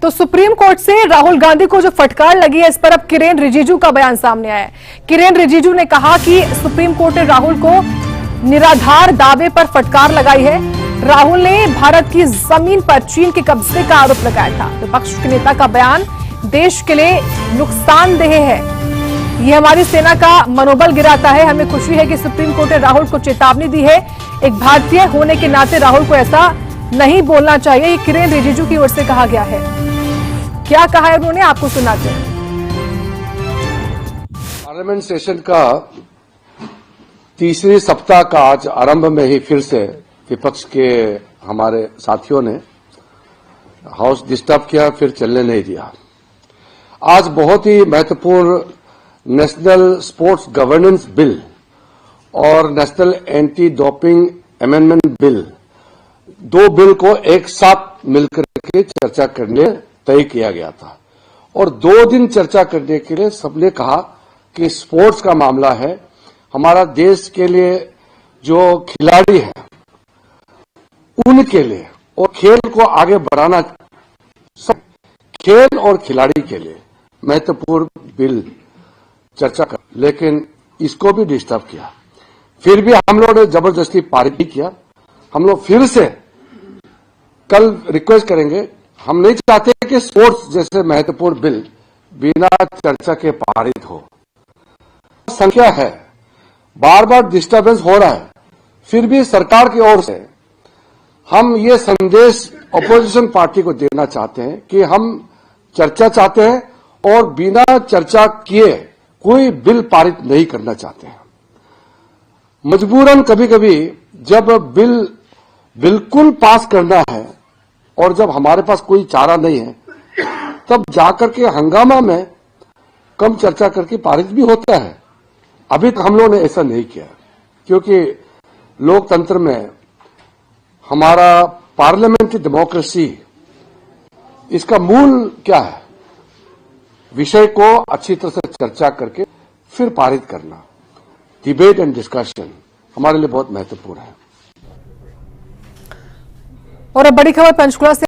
तो supreme court से राहुल गांधी को जो फटकार लगी है, इस पर अब किरेन रिजिजू का बयान सामने आया है। किरेन रिजिजू ने कहा कि सुप्रीम कोर्ट ने राहुल को निराधार दावे पर फटकार लगाई है। राहुल ने भारत की जमीन पर चीन के कब्जे का आरोप लगाया था। विपक्ष के नेता का बयान देश के लिए नुकसानदेह है, ये हमारी सेना का मनोबल गिराता है। हमें खुशी है कि सुप्रीम कोर्ट ने राहुल को चेतावनी दी है। एक भारतीय होने के नाते राहुल को ऐसा नहीं बोलना चाहिए, ये किरेन रिजिजू की ओर से कहा गया है। क्या कहा है उन्होंने, आपको सुनाते हैं। पार्लियामेंट सेशन का तीसरी सप्ताह का आज आरंभ में ही फिर से विपक्ष के हमारे साथियों ने हाउस डिस्टर्ब किया, फिर चलने नहीं दिया। आज बहुत ही महत्वपूर्ण नेशनल स्पोर्ट्स गवर्नेंस बिल और national anti doping amendment bill, दो बिल को एक साथ मिलकर के चर्चा करने तय किया गया था। और 2 दिन चर्चा करने के लिए सबने कहा कि स्पोर्ट्स का मामला है, हमारा देश के लिए जो खिलाड़ी है उनके लिए और खेल को आगे बढ़ाना, सब खेल और खिलाड़ी के लिए महत्वपूर्ण बिल चर्चा कर, लेकिन इसको भी डिस्टर्ब किया। फिर भी हम लोगों ने जबरदस्ती पारित नहीं किया। हम लोग फिर से कल रिक्वेस्ट करेंगे। हम नहीं चाहते कि स्पोर्ट्स जैसे महत्वपूर्ण बिल बिना चर्चा के पारित हो। संख्या है, बार बार डिस्टर्बेंस हो रहा है, फिर भी सरकार की ओर से हम ये संदेश अपोजिशन पार्टी को देना चाहते हैं कि हम चर्चा चाहते हैं और बिना चर्चा किए कोई बिल पारित नहीं करना चाहते हैं। मजबूरन कभी कभी जब बिल बिल्कुल पास करना है और जब हमारे पास कोई चारा नहीं है, तब जाकर के हंगामा में कम चर्चा करके पारित भी होता है। अभी तक हम लोगों ने ऐसा नहीं किया, क्योंकि लोकतंत्र में हमारा पार्लियामेंट्री डेमोक्रेसी, इसका मूल क्या है, विषय को अच्छी तरह से चर्चा करके फिर पारित करना। डिबेट एंड डिस्कशन हमारे लिए बहुत महत्वपूर्ण है। और अब बड़ी खबर पंचकुला से